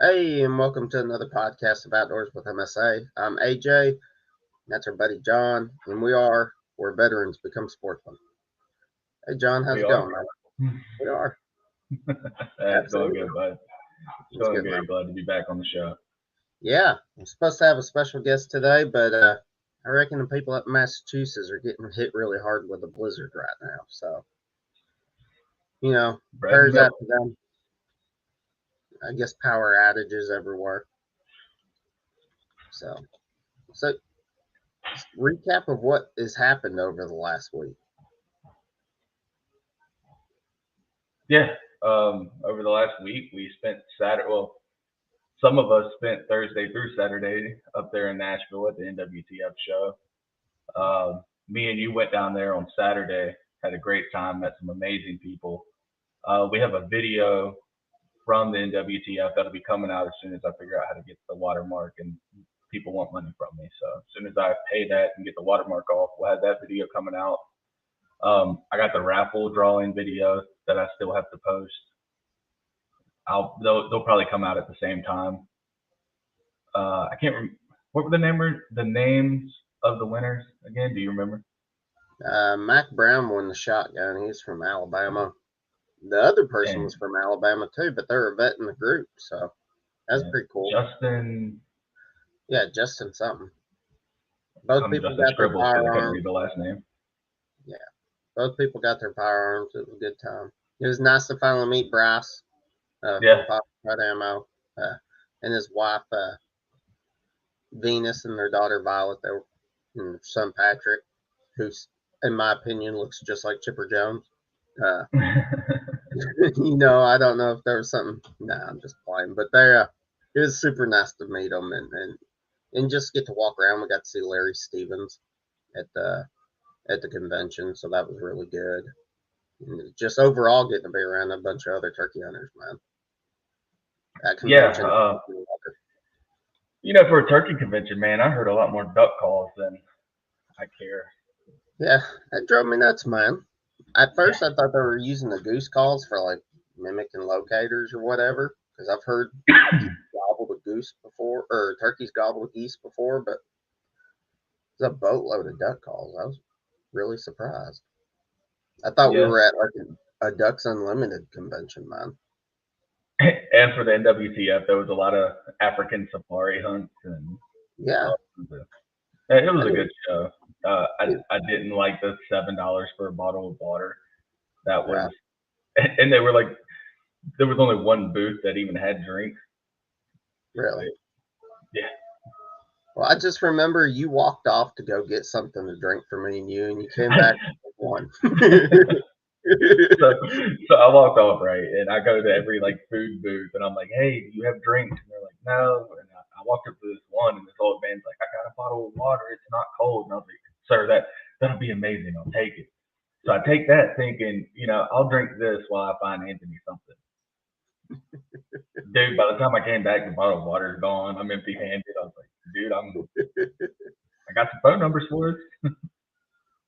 Hey, and welcome to another podcast of Outdoors with MSA. I'm AJ, that's our buddy John, and we're veterans become sportsmen. Hey, John, how's We it are. going, man? We are. It's going Absolutely. good, bud. It's It's going good, man. good. Glad to be back on the show. Yeah, I'm supposed to have a special guest today, but I reckon the people up in Massachusetts are getting hit really hard with a blizzard right now. So, Bread and prayers milk. out to them. I guess power outages everywhere. So recap of what has happened over the last week. Yeah. Over the last week, we spent Saturday. Well, some of us spent Thursday through Saturday up there in Nashville at the NWTF Show. Me and you went down there on Saturday. Had a great time. Met some amazing people. We have a video from the NWTF that'll be coming out as soon as I figure out how to get the watermark, and people want money from me. So as soon as I pay that and get the watermark off, we'll have that video coming out. I got the raffle drawing video that I still have to post. They'll probably come out at the same time. I can't remember what were the names of the winners again. Do you remember? Mac Brown won the shotgun. He's from Alabama. The other person And was from Alabama too, but they're a vet in the group, so that's pretty cool. Justin. Yeah, Justin something. Both I'm people Justin got their Scribbles because I couldn't firearms. read the last name. Yeah, both people got their firearms. It was a good time. It was nice to finally meet Bryce from Foxtrot Ammo and his wife Venus and their daughter Violet. They were, and their son Patrick, who's in my opinion looks just like Chipper Jones. I don't know if there was something. Nah, I'm just playing. But it was super nice to meet them and just get to walk around. We got to see Larry Stevens at the convention, so that was really good. And just overall getting to be around a bunch of other turkey hunters, man. That convention. For a turkey convention, man, I heard a lot more duck calls than I care. Yeah, that drove me nuts, man. At first, I thought they were using the goose calls for like mimicking locators or whatever, because I've heard gobbled a goose before, or turkeys gobbled geese before, but it's a boatload of duck calls. I was really surprised. I thought we were at like a Ducks Unlimited convention, man. And for the NWTF, there was a lot of African safari hunts, and it was a good show. I didn't like the $7 for a bottle of water. That was, and they were like, there was only one booth that even had drinks. Really? Yeah. Well, I just remember you walked off to go get something to drink for me and you came back with one. So I walked off, right, and I go to every like food booth, and I'm like, "Hey, do you have drinks?" And they're like, "No." And I walked up to this one, and this old man's like, "I got a bottle of water. It's not cold." And I was like, "Sir, that'll be amazing. I'll take it." So I take that, thinking, I'll drink this while I find Anthony something. Dude, by the time I came back, the bottle of water is gone. I'm empty-handed. I was like, "Dude, I got some phone numbers for us."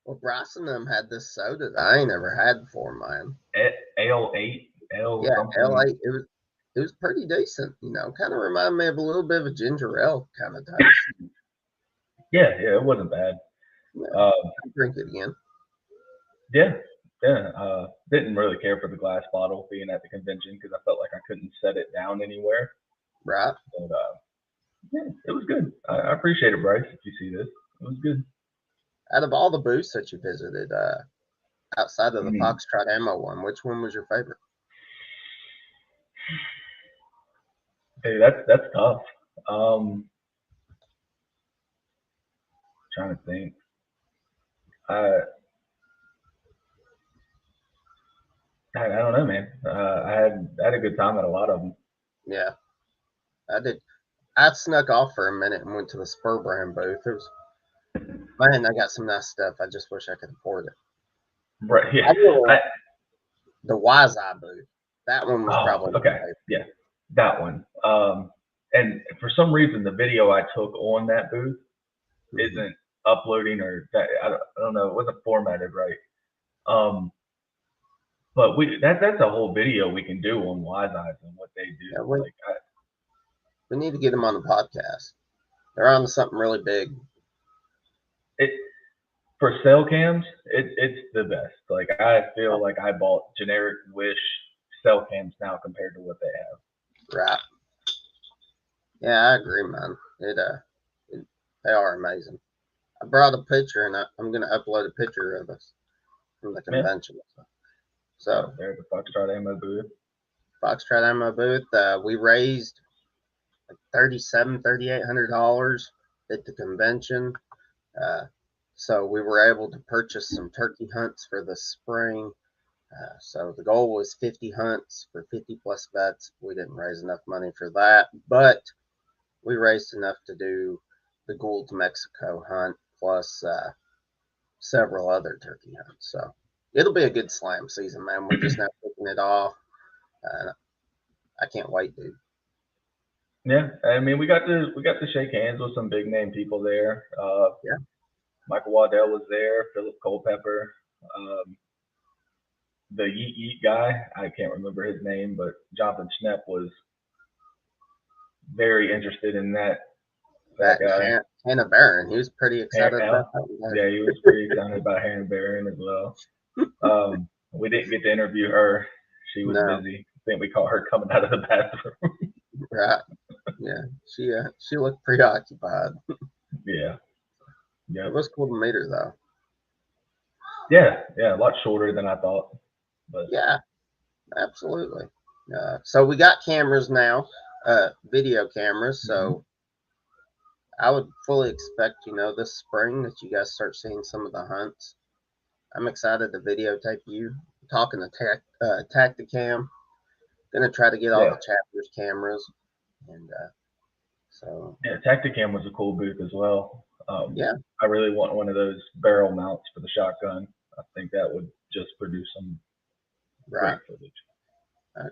Well, Bryce and them had this soda that I ain't never had before, man. L8, L8. It was pretty decent. Kind of reminded me of a little bit of a ginger ale kind of taste. Yeah, it wasn't bad. I'll drink it again. Yeah. Didn't really care for the glass bottle being at the convention because I felt like I couldn't set it down anywhere. Right. But it was good. I appreciate it, Bryce. If you see this, it was good. Out of all the booths that you visited, outside of the Foxtrot Ammo one, which one was your favorite? Hey, that's tough. Trying to think. I don't know, man. I had a good time at a lot of them. Yeah, I did. I snuck off for a minute and went to the Spur brand booth. Man, I got some nice stuff. I just wish I could afford it. Right. Yeah. The Wise Eye booth. That one was probably okay. Yeah, that one. And for some reason, the video I took on that booth isn't uploading, or that I don't know. It wasn't formatted right. But that's a whole video we can do on Wise Eyes and what they do. Yeah, We need to get them on the podcast. They're on to something really big. For cell cams, it's the best. Like I feel like I bought generic Wish cell cams now compared to what they have. Right. Yeah, I agree, man. They are amazing. I brought a picture, and I'm gonna upload a picture of us from the convention. Yeah. So there's the Foxtrot Ammo booth. Foxtrot Ammo booth. We raised like $3,800 at the convention. So we were able to purchase some turkey hunts for the spring. So the goal was 50 hunts for 50 plus vets. We didn't raise enough money for that, but we raised enough to do the Gould to Mexico hunt plus several other turkey hunts. So it'll be a good slam season, man. We're just now kicking it off. I can't wait, dude. Yeah, I mean, we got to shake hands with some big name people there. Yeah. Michael Waddell was there. Philip Culpepper. The Yeet Yeet guy, I can't remember his name, but Jonathan Schnepp was very interested in that guy. Hannah Barron, he was pretty excited about that. Yeah, he was pretty excited about Hannah Barron as well. We didn't get to interview her. She was busy. I think we caught her coming out of the bathroom. Right. Yeah. She looked preoccupied. Yeah. It was cool to meet her though. Yeah, a lot shorter than I thought. But yeah, absolutely. So we got cameras now, video cameras. So I would fully expect, this spring that you guys start seeing some of the hunts. I'm excited to videotape you talking to Tacticam. Gonna try to get all the chapters cameras, and so yeah, Tacticam was a cool booth as well. Yeah, I really want one of those barrel mounts for the shotgun. I think that would just produce some great footage. I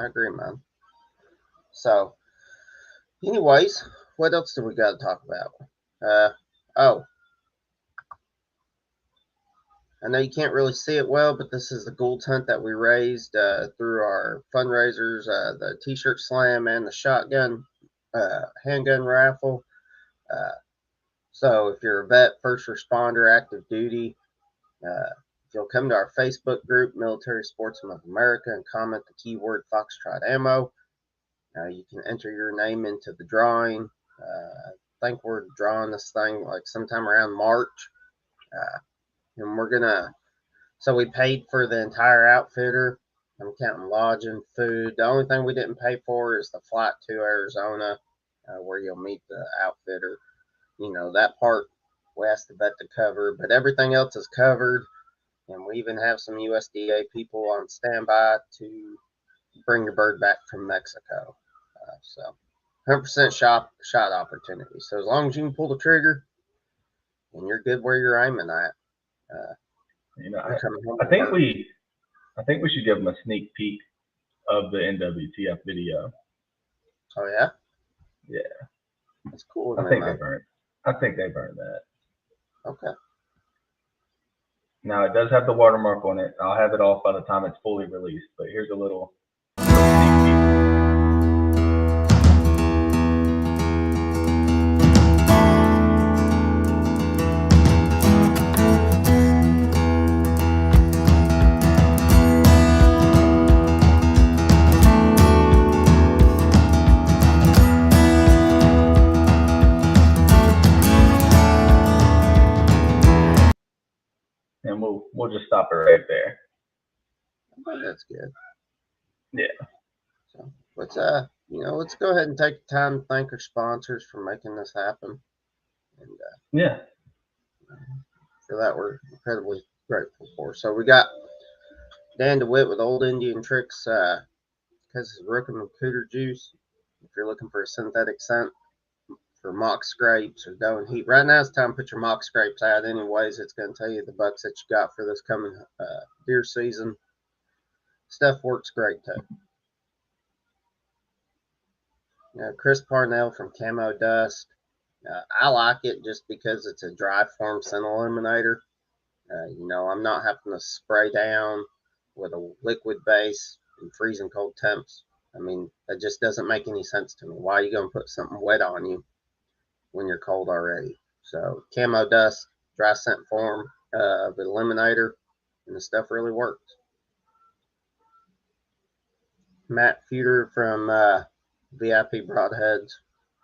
agree, man. So, anyways, what else do we got to talk about? I know you can't really see it well, but this is the Gould hunt that we raised through our fundraisers, the T-shirt slam and the shotgun handgun raffle. So if you're a vet, first responder, active duty, if you'll come to our Facebook group, Military Sportsmen of America, and comment the keyword Foxtrot Ammo, you can enter your name into the drawing. I think we're drawing this thing like sometime around March. And we're gonna, so we paid for the entire outfitter. I'm counting lodging, food. The only thing we didn't pay for is the flight to Arizona, where you'll meet the outfitter. That part we asked the vet to cover, but everything else is covered. And we even have some USDA people on standby to bring your bird back from Mexico. So 100% shot opportunity. So as long as you can pull the trigger and you're good where you're aiming at, I think we should give them a sneak peek of the NWTF video. Oh yeah. Yeah. That's cool. I think they burned that. Okay. Now it does have the watermark on it. I'll have it off by the time it's fully released. But here's a little. And we'll just stop it right there. I think that's good. Yeah. So let's go ahead and take the time to thank our sponsors for making this happen. And for that we're incredibly grateful for. So we got Dan DeWitt with Old Indian Tricks, because it's Rookham and Cooter Juice. If you're looking for a synthetic scent for mock scrapes or doe and heat, right now it's time to put your mock scrapes out anyways. It's going to tell you the bucks that you got for this coming deer season. Stuff works great too. Chris Parnell from Camo Dust. I like it just because it's a dry form scent eliminator. I'm not having to spray down with a liquid base in freezing cold temps. I mean, that just doesn't make any sense to me. Why are you going to put something wet on you when you're cold already? So camo dust, dry scent form of eliminator, and the stuff really works. Matt Feuder from VIP Broadheads.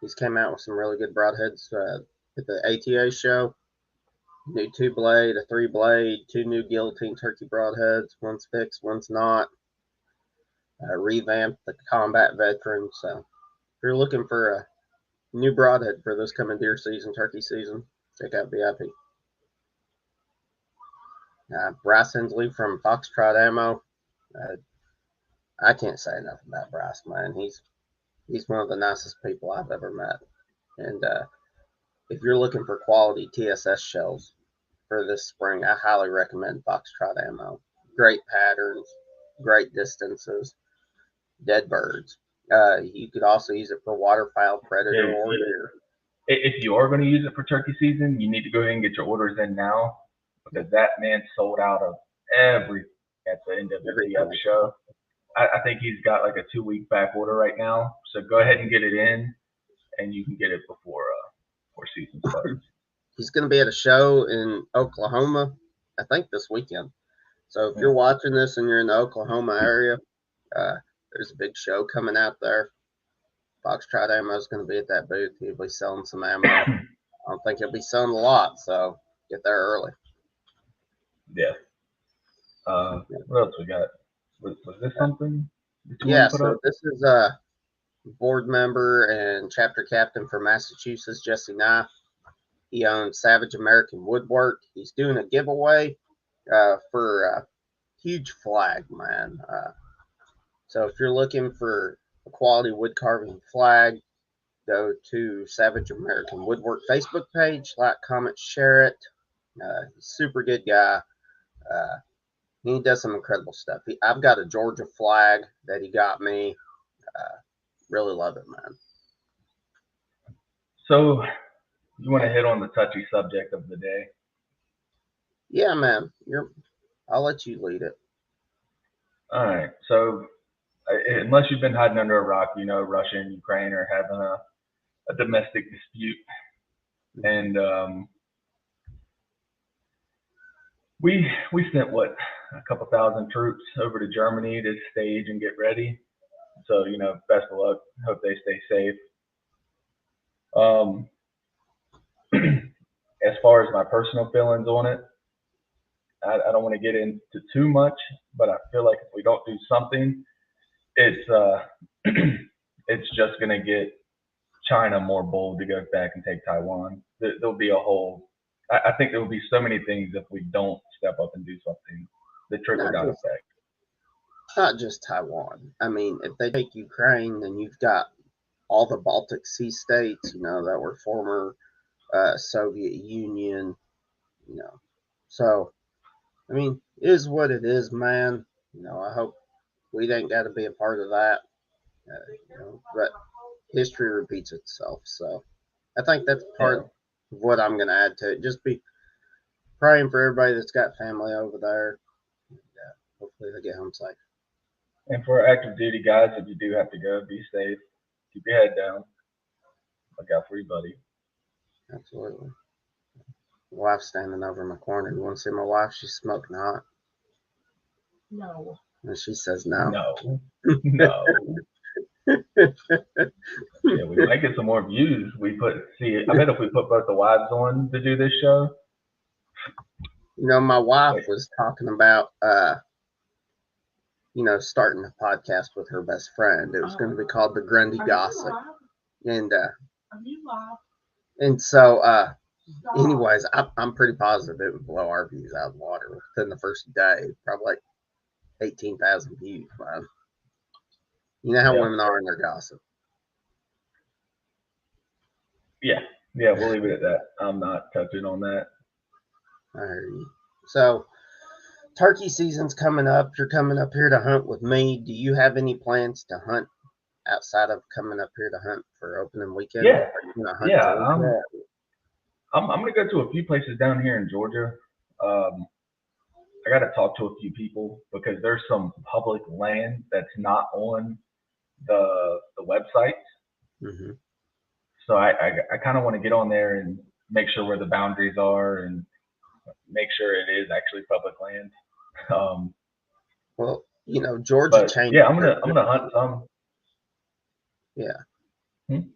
He's came out with some really good broadheads at the ATA show. New 2-blade, a 3-blade, 2 new guillotine turkey broadheads. One's fixed, one's not. Revamped the combat veteran. So if you're looking for a new broadhead for this coming deer season, turkey season, check out VIP. Bryce Hensley from Foxtrot Ammo. I can't say enough about Bryce, man. He's one of the nicest people I've ever met. And if you're looking for quality TSS shells for this spring, I highly recommend Foxtrot Ammo. Great patterns, great distances, dead birds. You could also use it for waterfowl, predator, or deer. If you are going to use it for turkey season, you need to go ahead and get your orders in now, because that man sold out of everything at the NWTF show. I think he's got like a 2-week back order right now. So go ahead and get it in, and you can get it before season starts. He's going to be at a show in Oklahoma, I think this weekend. So if you're watching this and you're in the Oklahoma area, there's a big show coming out there. Foxtrot Ammo is going to be at that booth. He'll be selling some ammo. I don't think he'll be selling a lot, so get there early. Yeah. What else we got? Was this something? Yeah, so this is a board member and chapter captain for Massachusetts Jesse Nye. He owns Savage American Woodwork. He's doing a giveaway for a huge flag, man. So if you're looking for a quality wood carving flag, go to Savage American Woodwork Facebook page, like, comment, share it. Super good guy. He does some incredible stuff. I've got a Georgia flag that he got me. Really love it, man. So you want to hit on the touchy subject of the day? Yeah, man. I'll let you lead it. All right. So unless you've been hiding under a rock, you know Russia and Ukraine are having a domestic dispute. And we sent a couple thousand troops over to Germany to stage and get ready. So, best of luck. Hope they stay safe. As far as my personal feelings on it, I don't want to get into too much, but I feel like if we don't do something, it's it's just going to get China more bold to go back and take Taiwan. There'll be I think there will be so many things if we don't step up and do something. The trickle-down effect. Not just Taiwan. I mean, if they take Ukraine, then you've got all the Baltic Sea states, that were former Soviet Union, So, I mean, it is what it is, man. I hope we ain't got to be a part of that. But history repeats itself. So, I think that's part of what I'm going to add to it. Just be praying for everybody that's got family over there. Hopefully they get home safe. And for active duty guys, if you do have to go, be safe. Keep your head down. Look out for you, buddy. Absolutely. My wife's standing over in my corner. You want to see my wife? She's smoking hot. No. And she says no. No. No. Yeah, we might get some more views. I bet if we put both the wives on to do this show. My wife was talking about starting a podcast with her best friend. It was going to be called the Grundy Gossip. And so anyways, I'm pretty positive it would blow our views out of the water within the first day. Probably like 18,000 views, man. You know how women are in their gossip. Yeah, we'll leave it at that. I'm not touching on that. I hear you. So, turkey season's coming up. You're coming up here to hunt with me. Do you have any plans to hunt outside of coming up here to hunt for opening weekend? Yeah. I'm going to go to a few places down here in Georgia. I got to talk to a few people because there's some public land that's not on the websites. Mm-hmm. So I kind of want to get on there and make sure where the boundaries are and make sure it is actually public land. Well, Georgia But changed. yeah, I'm gonna hunt some. Yeah. Hmm?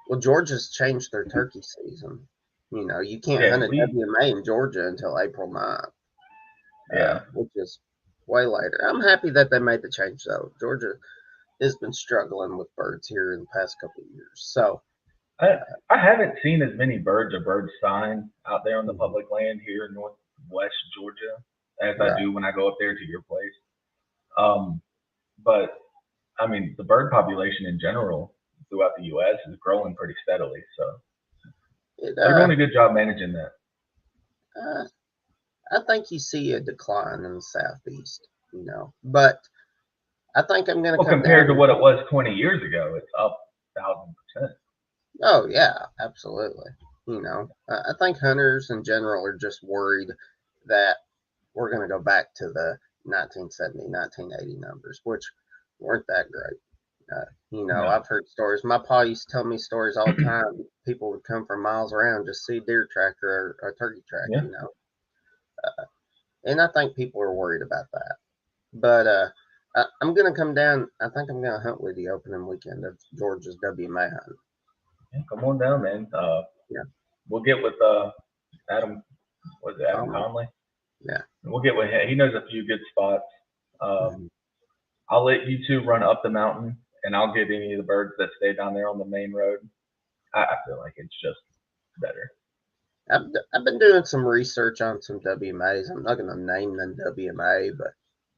Well, Georgia's changed their turkey season. You can't Yeah, hunt a WMA in Georgia until April 9th. Yeah. Which is way later. I'm happy that they made the change, though. Georgia has been struggling with birds here in the past couple of years. So I haven't seen as many birds or bird sign out there on the public land here in Northwest Georgia as I do when I go up there to your place. But I mean, the bird population in general throughout the U.S. is growing pretty steadily. So they're doing a good job managing that. I think you see a decline in the southeast, but I think I'm going to come compared down to what it was 20 years ago, it's up 1,000%. Oh yeah, absolutely. I think hunters in general are just worried that we're going to go back to the 1970, 1980 numbers, which weren't that great. No. I've heard stories. My pa used to tell me stories all the time. People would come from miles around just see a deer track or a turkey track, Yeah. And I think people are worried about that. But I'm going to come down. I think I'm going to hunt with the opening weekend of Georgia's WMA hunt. Yeah, come on down, man. Yeah. We'll get with Adam. Was it Adam Conley? Yeah. We'll get with him. He knows a few good spots. I'll let you two run up the mountain, and I'll get any of the birds that stay down there on the main road. I feel like it's just better. I've been doing some research on some WMAs. I'm not going to name them WMA, but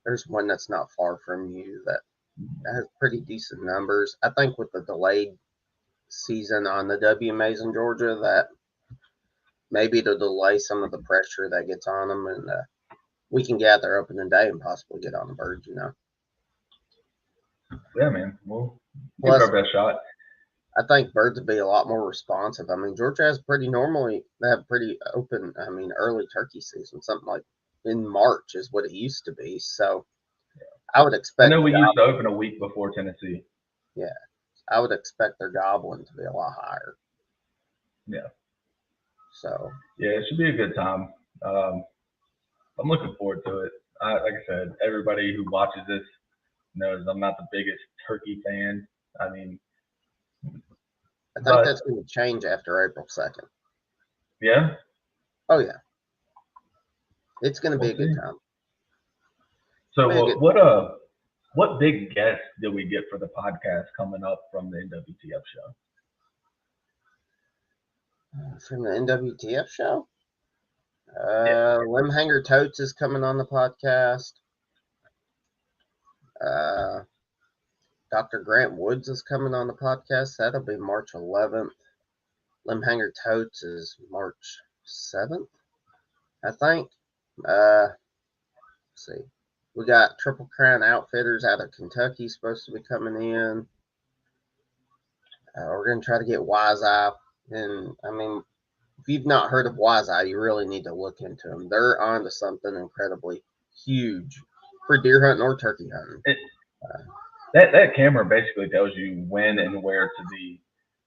there's one that's not far from you that has pretty decent numbers. I think with the delayed season on the WMAs in Georgia, that maybe to delay some of the pressure that gets on them, and we can get out there opening day and possibly get on the birds, Yeah, man. We'll give it our best shot. I think birds would be a lot more responsive. I mean, Georgia has they have pretty open, early turkey season. Something like in March is what it used to be. So I would expect. I know we used to open a week before Tennessee. Yeah. I would expect their gobbling to be a lot higher. Yeah. So. Yeah, it should be a good time. I'm looking forward to it. Like I said, everybody who watches this knows I'm not the biggest turkey fan. I mean, I think that's going to change after April 2nd. Yeah? Oh, yeah. It's going to be a good time. So what big guests did we get for the podcast coming up from the NWTF show? From the NWTF show? Limhanger Totes is coming on the podcast. Dr. Grant Woods is coming on the podcast. That'll be March 11th. Limhanger Totes is March 7th, I think. Let's see. We got Triple Crown Outfitters out of Kentucky supposed to be coming in. We're going to try to get Wise Eye. And, if you've not heard of Wise Eye, you really need to look into them. They're on to something incredibly huge for deer hunting or turkey hunting. That camera basically tells you when and where to be.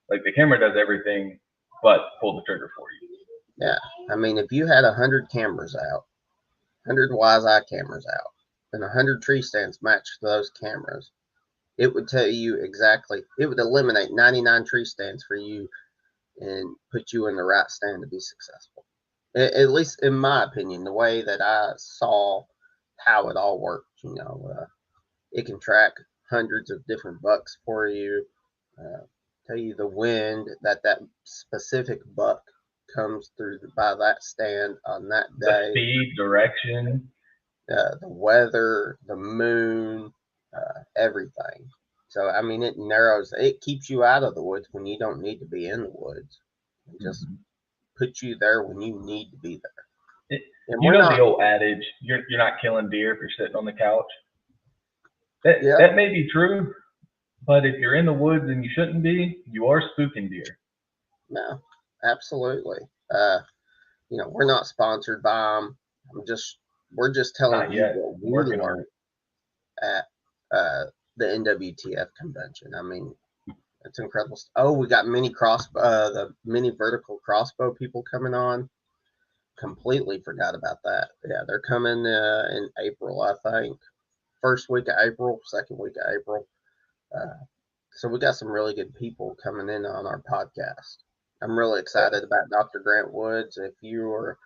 Like, the camera does everything but pull the trigger for you. Yeah. If you had 100 cameras out, 100 Wise Eye cameras out, and 100 tree stands matched to those cameras, it would tell you exactly, it would eliminate 99 tree stands for you and put you in the right stand to be successful. At least in my opinion, the way that I saw how it all worked, it can track hundreds of different bucks for you, tell you the wind that specific buck comes through by that stand on that day, the speed, direction, the weather, the moon, everything. So it keeps you out of the woods when you don't need to be in the woods. It just puts you there when you need to be there. The old adage, you're not killing deer if you're sitting on the couch. That may be true, but if you're in the woods and you shouldn't be, you are spooking deer. No, absolutely. We're not sponsored by them. We're just telling you what we learned at the NWTF convention. I mean, it's incredible. Oh, we got the mini vertical crossbow people coming on. Completely forgot about that. Yeah, they're coming in April, I think. First week of April, second week of April. So we got some really good people coming in on our podcast. I'm really excited about Dr. Grant Woods. If you are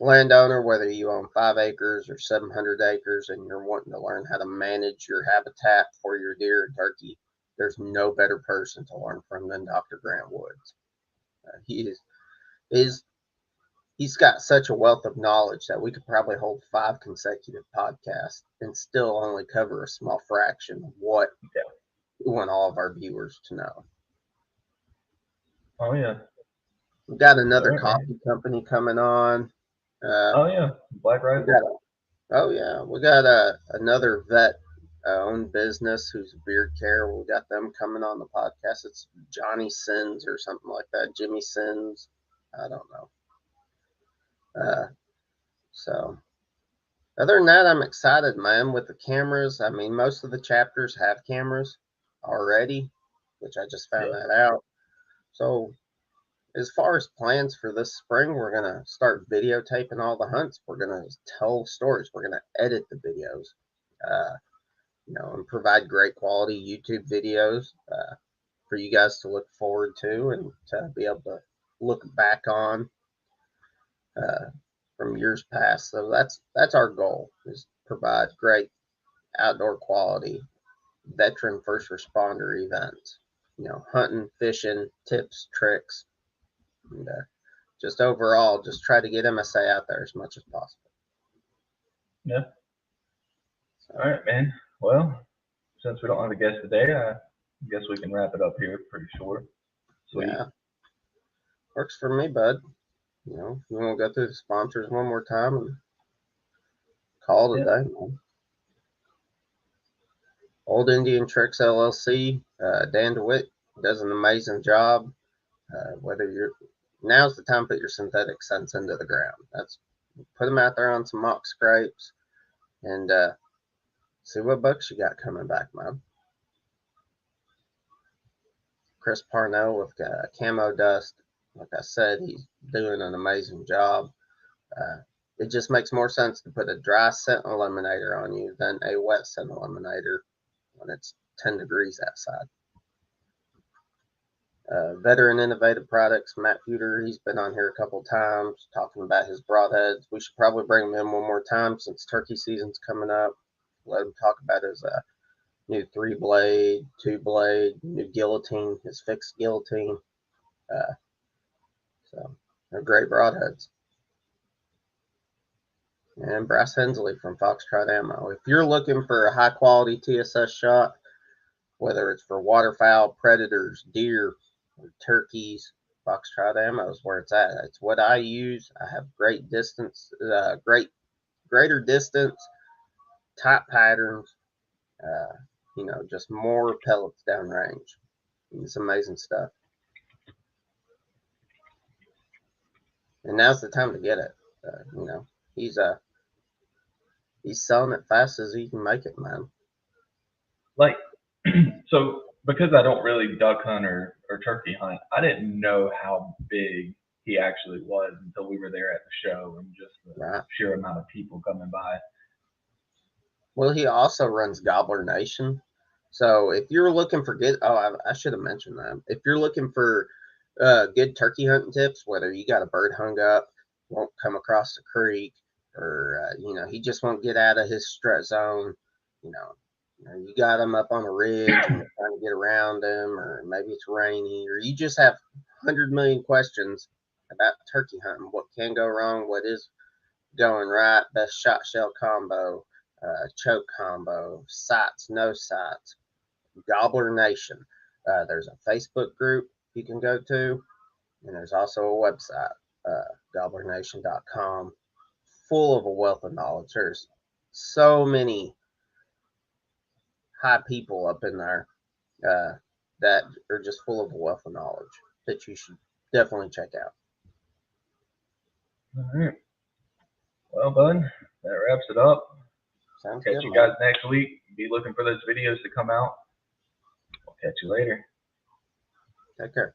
a landowner, whether you own 5 acres or 700 acres, and you're wanting to learn how to manage your habitat for your deer and turkey, there's no better person to learn from than Dr. Grant Woods. He's got such a wealth of knowledge that we could probably hold 5 consecutive podcasts and still only cover a small fraction of what we want all of our viewers to know. Oh yeah. We've got another coffee company coming on. Oh yeah, Black Rifle. We got another vet owned business who's beard care. We got them coming on the podcast. It's Johnny Sins or something like that. Jimmy Sins. I don't know. So other than that, I'm excited, man, with the cameras. I mean, most of the chapters have cameras already, which I just found that out. So as far as plans for this spring, we're going to start videotaping all the hunts. We're going to tell stories. We're going to edit the videos, and provide great quality YouTube videos for you guys to look forward to and to be able to look back on from years past. So that's our goal, is provide great outdoor quality veteran first responder events. Hunting, fishing, tips, tricks, and just overall, just try to get MSA out there as much as possible. Yeah. So, all right, man. Well, since we don't have a guest today, I guess we can wrap it up here pretty short. Sweet. Yeah. Works for me, bud. If you want to go through the sponsors one more time and call it a day, man. Old Indian Tricks LLC, Dan DeWitt does an amazing job. Now's the time to put your synthetic scents into the ground. Put them out there on some mock scrapes and see what bucks you got coming back, man. Chris Parnell with Camo Dust. Like I said, he's doing an amazing job. It just makes more sense to put a dry scent eliminator on you than a wet scent eliminator when it's 10 degrees outside. Veteran Innovative Products, Matt Pewter, he's been on here a couple times talking about his broadheads. We should probably bring him in one more time since turkey season's coming up. Let him talk about his new 3-blade, 2-blade, new guillotine, his fixed guillotine. So they're great broadheads. And Brass Hensley from Foxtrot Ammo. If you're looking for a high quality TSS shot, whether it's for waterfowl, predators, deer, or turkeys, Foxtrot Ammo is where it's at. It's what I use. I have great distance, greater distance, tight patterns, just more pellets downrange. It's amazing stuff. And now's the time to get it. He's selling it fast as he can make it, man. Like, so because I don't really duck hunt or turkey hunt, I didn't know how big he actually was until we were there at the show and just the sheer amount of people coming by. Well, he also runs Gobbler Nation. So if you're looking for I should have mentioned that. If you're looking for good turkey hunting tips, whether you got a bird hung up, won't come across the creek, or he just won't get out of his strut zone, you got him up on a ridge and you're trying to get around him, or maybe it's rainy, or you just have 100 million questions about turkey hunting. What can go wrong? What is going right? Best shot shell combo, choke combo, sights, no sights, Gobbler Nation. There's a Facebook group you can go to, and there's also a website, gobblernation.com, full of a wealth of knowledge. There's so many high people up in there that are just full of a wealth of knowledge that you should definitely check out. All right. Well, bud, that wraps it up. Sounds Catch good, you man. guys next week. be looking for those videos to come out. We'll catch you later. Take care.